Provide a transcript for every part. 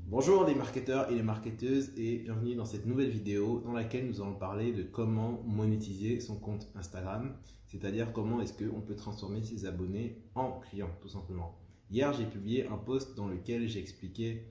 Bonjour les marketeurs et les marketeuses et bienvenue dans cette nouvelle vidéo dans laquelle nous allons parler de comment monétiser son compte Instagram, c'est-à-dire comment est-ce qu'on peut transformer ses abonnés en clients tout simplement. Hier j'ai publié un post dans lequel j'ai expliqué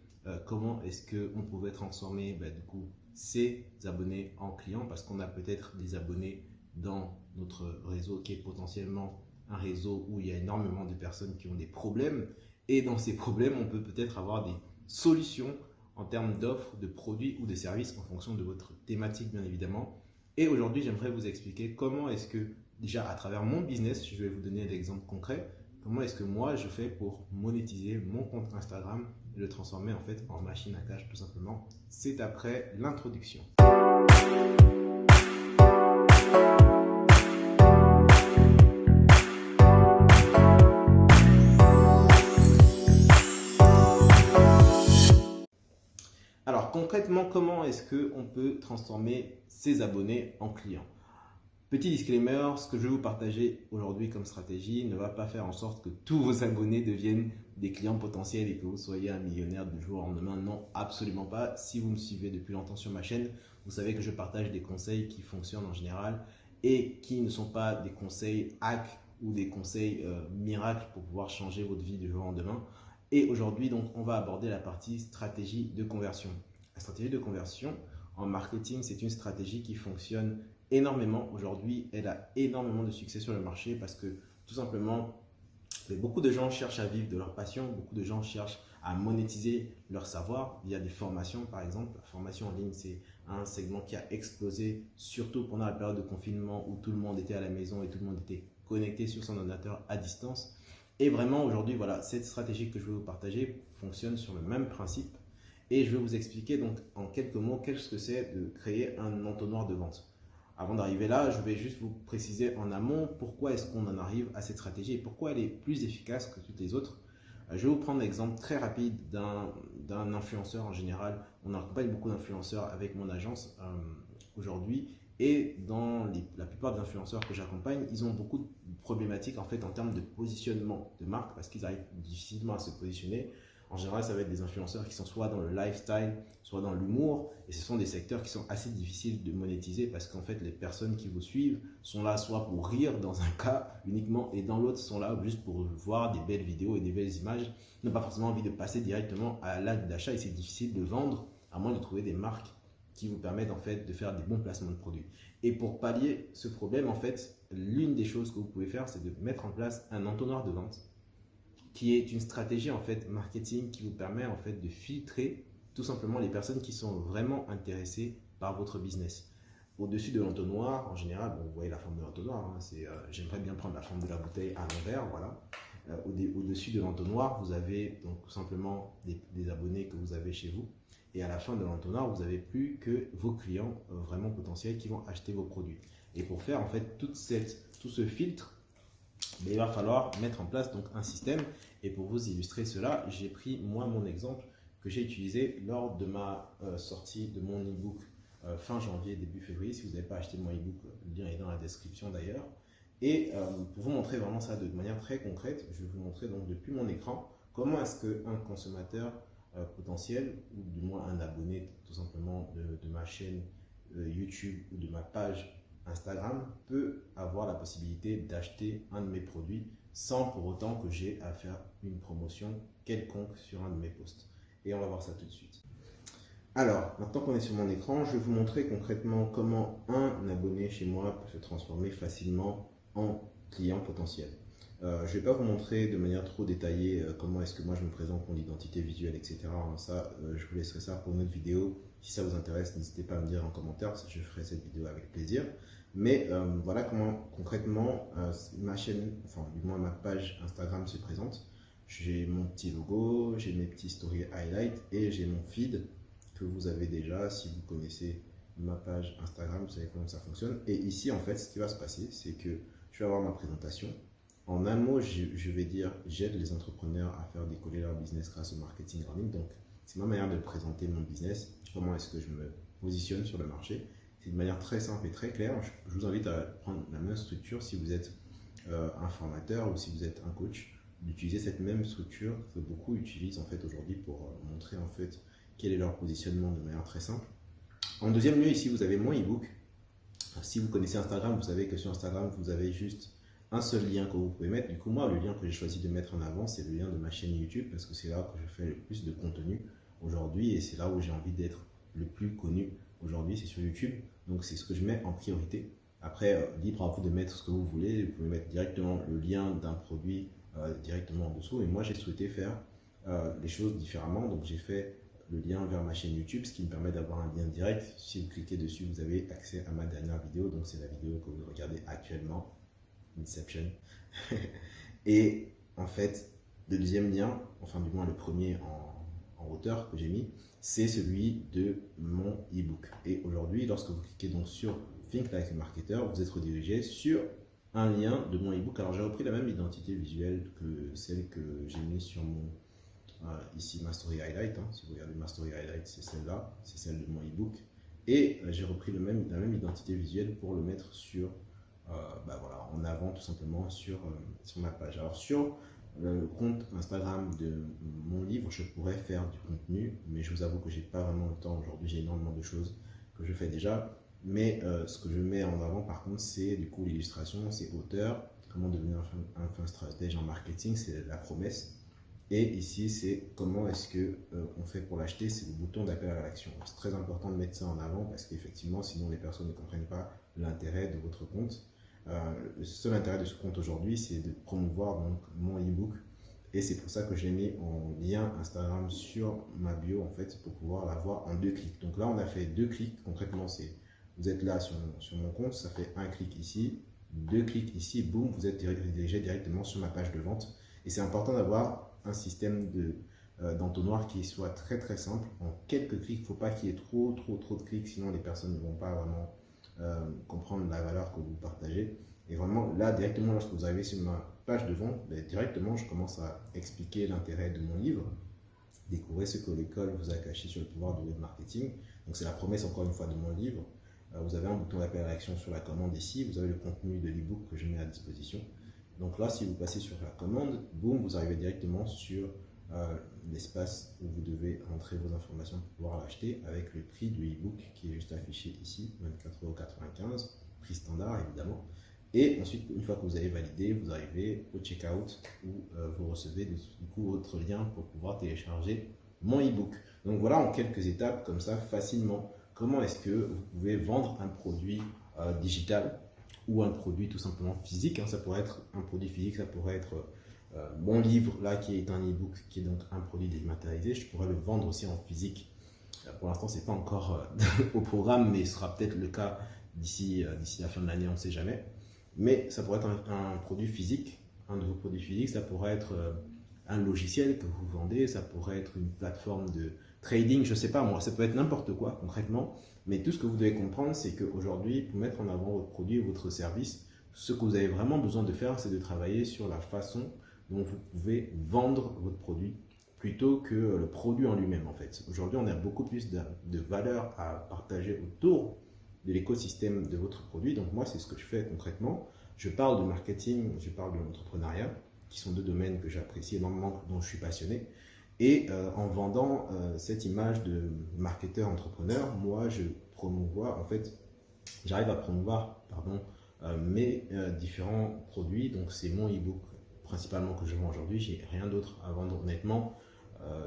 comment est-ce qu'on pouvait transformer du coup ses abonnés en clients parce qu'on a peut-être des abonnés dans notre réseau qui est potentiellement un réseau où il y a énormément de personnes qui ont des problèmes et dans ces problèmes on peut peut-être avoir des solutions en termes d'offres, de produits ou de services en fonction de votre thématique bien évidemment. Et aujourd'hui, j'aimerais vous expliquer comment est-ce que, déjà à travers mon business, je vais vous donner des exemples concrets, comment est-ce que moi je fais pour monétiser mon compte Instagram et le transformer en fait en machine à cash tout simplement. C'est après l'introduction. Alors concrètement, comment est-ce qu'on peut transformer ses abonnés en clients? Petit disclaimer, ce que je vais vous partager aujourd'hui comme stratégie ne va pas faire en sorte que tous vos abonnés deviennent des clients potentiels et que vous soyez un millionnaire du jour au lendemain. Non, absolument pas. Si vous me suivez depuis longtemps sur ma chaîne, vous savez que je partage des conseils qui fonctionnent en général et qui ne sont pas des conseils hack ou des conseils miracles pour pouvoir changer votre vie du jour au lendemain. Et aujourd'hui, donc, on va aborder la partie stratégie de conversion. La stratégie de conversion en marketing, c'est une stratégie qui fonctionne énormément. Aujourd'hui, elle a énormément de succès sur le marché parce que tout simplement, beaucoup de gens cherchent à vivre de leur passion, beaucoup de gens cherchent à monétiser leur savoir via des formations par exemple. La formation en ligne, c'est un segment qui a explosé, surtout pendant la période de confinement où tout le monde était à la maison et tout le monde était connecté sur son ordinateur à distance. Et vraiment aujourd'hui, voilà, cette stratégie que je vais vous partager fonctionne sur le même principe. Et je vais vous expliquer donc en quelques mots qu'est-ce que c'est de créer un entonnoir de vente. Avant d'arriver là, je vais juste vous préciser en amont pourquoi est-ce qu'on en arrive à cette stratégie et pourquoi elle est plus efficace que toutes les autres. Je vais vous prendre l'exemple très rapide d'un influenceur en général. On accompagne beaucoup d'influenceurs avec mon agence aujourd'hui. Et dans la plupart des influenceurs que j'accompagne, ils ont beaucoup de problématiques en fait en termes de positionnement de marque parce qu'ils arrivent difficilement à se positionner. En général, ça va être des influenceurs qui sont soit dans le lifestyle, soit dans l'humour. Et ce sont des secteurs qui sont assez difficiles de monétiser parce qu'en fait, les personnes qui vous suivent sont là soit pour rire dans un cas uniquement et dans l'autre sont là juste pour voir des belles vidéos et des belles images. Ils n'ont pas forcément envie de passer directement à l'acte d'achat et c'est difficile de vendre à moins de trouver des marques qui vous permettent en fait de faire des bons placements de produits. Et pour pallier ce problème, en fait, l'une des choses que vous pouvez faire, c'est de mettre en place un entonnoir de vente qui est une stratégie en fait marketing qui vous permet en fait de filtrer tout simplement les personnes qui sont vraiment intéressées par votre business. Au-dessus de l'entonnoir, en général, bon, vous voyez la forme de l'entonnoir, hein, j'aimerais bien prendre la forme de la bouteille à l'envers, voilà. Au-dessus de l'entonnoir, vous avez donc tout simplement des abonnés que vous avez chez vous. Et à la fin de l'entonnoir, vous n'avez plus que vos clients vraiment potentiels qui vont acheter vos produits. Et pour faire en fait tout ce filtre, mais il va falloir mettre en place donc un système. Et pour vous illustrer cela, j'ai pris moi mon exemple que j'ai utilisé lors de ma sortie de mon e-book fin janvier, début février. Si vous n'avez pas acheté mon e-book, le lien est dans la description d'ailleurs. Et pour vous montrer vraiment ça de manière très concrète, je vais vous montrer donc depuis mon écran comment est-ce qu'un consommateur potentiel, ou du moins un abonné tout simplement de ma chaîne YouTube ou de ma page Instagram peut avoir la possibilité d'acheter un de mes produits sans pour autant que j'ai à faire une promotion quelconque sur un de mes posts. Et on va voir ça tout de suite. Alors, maintenant qu'on est sur mon écran, je vais vous montrer concrètement comment un abonné chez moi peut se transformer facilement en client potentiel. Je ne vais pas vous montrer de manière trop détaillée comment est-ce que moi je me présente, mon identité visuelle, etc. Ça, je vous laisserai ça pour une autre vidéo. Si ça vous intéresse, n'hésitez pas à me dire en commentaire, je ferai cette vidéo avec plaisir. Mais voilà comment concrètement ma chaîne, enfin du moins ma page Instagram se présente. J'ai mon petit logo, j'ai mes petits stories highlights et j'ai mon feed que vous avez déjà. Si vous connaissez ma page Instagram, vous savez comment ça fonctionne. Et ici, en fait, ce qui va se passer, c'est que je vais avoir ma présentation. En un mot, je vais dire j'aide les entrepreneurs à faire décoller leur business grâce au marketing en ligne. Donc, c'est ma manière de présenter mon business. Comment est-ce que je me positionne sur le marché. C'est une manière très simple et très claire. Je vous invite à prendre la même structure si vous êtes un formateur ou si vous êtes un coach, d'utiliser cette même structure que beaucoup utilisent en fait aujourd'hui pour montrer en fait quel est leur positionnement de manière très simple. En deuxième lieu, ici, vous avez mon ebook. Si vous connaissez Instagram, vous savez que sur Instagram, vous avez juste un seul lien que vous pouvez mettre. Du coup, moi, le lien que j'ai choisi de mettre en avant, c'est le lien de ma chaîne YouTube parce que c'est là que je fais le plus de contenu aujourd'hui et c'est là où j'ai envie d'être le plus connu aujourd'hui, c'est sur YouTube. Donc, c'est ce que je mets en priorité. Après, libre à vous de mettre ce que vous voulez. Vous pouvez mettre directement le lien d'un produit directement en dessous. Et moi, j'ai souhaité faire les choses différemment. Donc, j'ai fait le lien vers ma chaîne YouTube, ce qui me permet d'avoir un lien direct. Si vous cliquez dessus, vous avez accès à ma dernière vidéo. Donc, c'est la vidéo que vous regardez actuellement. Inception. Et en fait, le deuxième lien, enfin du moins le premier en hauteur que j'ai mis, c'est celui de mon e-book. Et aujourd'hui, lorsque vous cliquez donc sur Think Like a Marketer, vous êtes redirigé sur un lien de mon e-book. Alors j'ai repris la même identité visuelle que celle que j'ai mise sur mon ici ma story highlight. Si vous regardez ma story highlight, c'est celle-là, c'est celle de mon e-book. Et j'ai repris la même identité visuelle pour le mettre sur voilà, en avant tout simplement sur ma page. Alors sur le compte Instagram de mon livre, je pourrais faire du contenu, mais je vous avoue que j'ai pas vraiment le temps aujourd'hui. J'ai énormément de choses que je fais déjà, mais ce que je mets en avant par contre, c'est du coup l'illustration, c'est auteur, comment devenir un fin stratège en marketing, c'est la promesse. Et ici, c'est comment est-ce que on fait pour l'acheter, c'est le bouton d'appel à l'action. C'est très important de mettre ça en avant parce qu'effectivement, sinon les personnes ne comprennent pas l'intérêt de votre compte. Le seul intérêt de ce compte aujourd'hui, c'est de promouvoir donc mon e-book et c'est pour ça que je l'ai mis en lien Instagram sur ma bio en fait pour pouvoir l'avoir en 2 clics. Donc là, on a fait 2 clics. Concrètement, c'est vous êtes là sur mon compte, ça fait un clic ici, 2 clics ici, boum, vous êtes dirigé directement sur ma page de vente. Et c'est important d'avoir un système d'entonnoir qui soit très très simple en quelques clics. Il ne faut pas qu'il y ait trop de clics, sinon les personnes ne vont pas vraiment comprendre la valeur que vous partagez. Et vraiment là directement lorsque vous arrivez sur ma page de vente, directement je commence à expliquer l'intérêt de mon livre, découvrez ce que l'école vous a caché sur le pouvoir du web marketing. Donc c'est la promesse encore une fois de mon livre. Vous avez un bouton d'appel à l'action sur la commande ici, vous avez le contenu de l'ebook que je mets à disposition. Donc là, si vous passez sur la commande, boum, vous arrivez directement sur l'espace où vous devez entrer vos informations pour pouvoir l'acheter avec le prix du e-book qui est juste affiché ici, 24,95 €, prix standard évidemment. Et ensuite, une fois que vous avez validé, vous arrivez au checkout où vous recevez du coup votre lien pour pouvoir télécharger mon e-book. Donc voilà en quelques étapes comme ça facilement comment est-ce que vous pouvez vendre un produit digital ou un produit tout simplement physique. Ça pourrait être un produit physique, ça pourrait être mon livre là qui est un e-book, qui est donc un produit dématérialisé. Je pourrais le vendre aussi en physique. Pour l'instant, c'est pas encore au programme, mais ce sera peut-être le cas d'ici la fin de l'année, on ne sait jamais. Mais ça pourrait être un produit physique, un de vos produits physiques. Ça pourrait être un logiciel que vous vendez, ça pourrait être une plateforme de trading, je ne sais pas moi, ça peut être n'importe quoi concrètement. Mais tout ce que vous devez comprendre, c'est qu'aujourd'hui, pour mettre en avant votre produit ou votre service, ce que vous avez vraiment besoin de faire, c'est de travailler sur la façon dont vous pouvez vendre votre produit plutôt que le produit en lui-même en fait. Aujourd'hui, on a beaucoup plus de valeur à partager autour de l'écosystème de votre produit. Donc moi, c'est ce que je fais concrètement. Je parle de marketing, je parle de l'entrepreneuriat, qui sont 2 domaines que j'apprécie énormément, dont je suis passionné. Et en vendant cette image de marketeur entrepreneur, moi je promouvois, en fait, j'arrive à promouvoir mes différents produits. Donc c'est mon e-book principalement que je vends aujourd'hui. J'ai rien d'autre à vendre honnêtement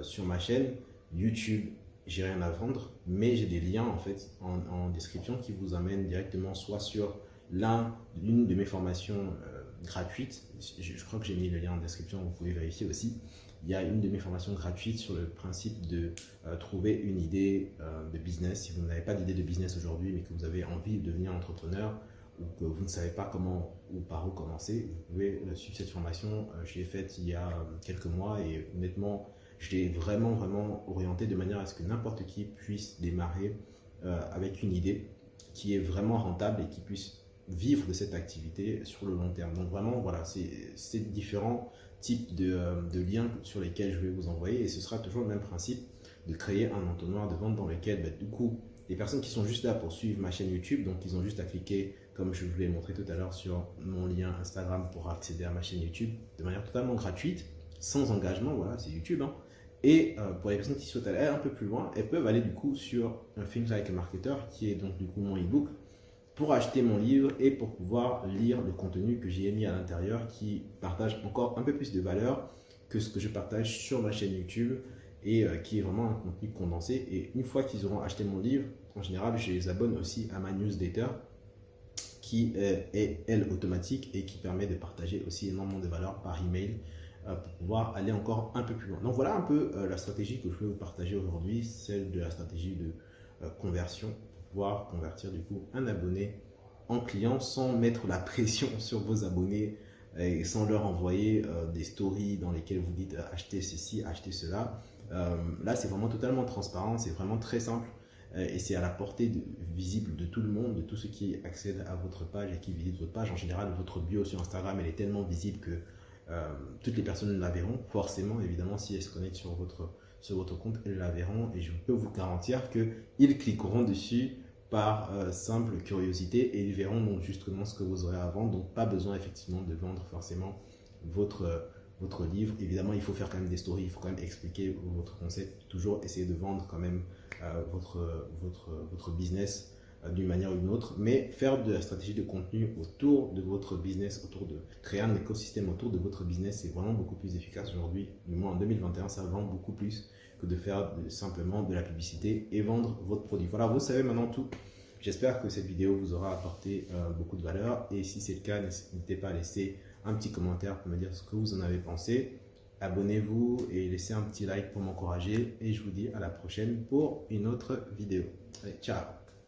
sur ma chaîne YouTube. J'ai rien à vendre, mais j'ai des liens en fait en description qui vous amènent directement soit sur l'une de mes formations gratuites. Je crois que j'ai mis le lien en description, vous pouvez vérifier aussi. Il y a une de mes formations gratuites sur le principe de trouver une idée de business. Si vous n'avez pas d'idée de business aujourd'hui, mais que vous avez envie de devenir entrepreneur ou que vous ne savez pas comment ou par où commencer, vous pouvez suivre cette formation. Je l'ai faite il y a quelques mois et honnêtement, je l'ai vraiment orienté de manière à ce que n'importe qui puisse démarrer avec une idée qui est vraiment rentable et qui puisse vivre de cette activité sur le long terme. Donc vraiment, voilà, c'est différents types de liens sur lesquels je vais vous envoyer et ce sera toujours le même principe de créer un entonnoir de vente dans lequel, du coup, les personnes qui sont juste là pour suivre ma chaîne YouTube, donc ils ont juste à cliquer, comme je vous l'ai montré tout à l'heure, sur mon lien Instagram pour accéder à ma chaîne YouTube de manière totalement gratuite, sans engagement, voilà, c'est YouTube, Et pour les personnes qui souhaitent aller un peu plus loin, elles peuvent aller du coup sur Think Like a Marketer, qui est donc du coup mon ebook, pour acheter mon livre et pour pouvoir lire le contenu que j'ai mis à l'intérieur, qui partage encore un peu plus de valeur que ce que je partage sur ma chaîne YouTube, et qui est vraiment un contenu condensé. Et une fois qu'ils auront acheté mon livre, en général, je les abonne aussi à ma newsletter, qui est elle automatique et qui permet de partager aussi énormément de valeur par email pour pouvoir aller encore un peu plus loin. Donc voilà un peu la stratégie que je vais vous partager aujourd'hui, celle de la stratégie de conversion, pour pouvoir convertir du coup un abonné en client sans mettre la pression sur vos abonnés et sans leur envoyer des stories dans lesquelles vous dites achetez ceci, achetez cela. Là c'est vraiment totalement transparent, c'est vraiment très simple. Et c'est à la portée visible de tout le monde, de tous ceux qui accèdent à votre page et qui visitent votre page. En général, votre bio sur Instagram, elle est tellement visible que toutes les personnes la verront. Forcément, évidemment, si elles se connectent sur votre compte, elles la verront. Et je peux vous garantir qu'ils cliqueront dessus par simple curiosité et ils verront donc justement ce que vous aurez à vendre. Donc, pas besoin effectivement de vendre forcément votre livre. Évidemment, il faut faire quand même des stories, il faut quand même expliquer votre concept, toujours essayer de vendre quand même votre business d'une manière ou d'une autre, mais faire de la stratégie de contenu autour de votre business, autour de créer un écosystème autour de votre business, c'est vraiment beaucoup plus efficace aujourd'hui. Du moins en 2021, ça vend beaucoup plus que de faire simplement de la publicité et vendre votre produit. Voilà, vous savez maintenant tout. J'espère que cette vidéo vous aura apporté beaucoup de valeur, et si c'est le cas, n'hésitez pas à laisser un petit commentaire pour me dire ce que vous en avez pensé. Abonnez-vous et laissez un petit like pour m'encourager, et je vous dis à la prochaine pour une autre vidéo. Allez, ciao!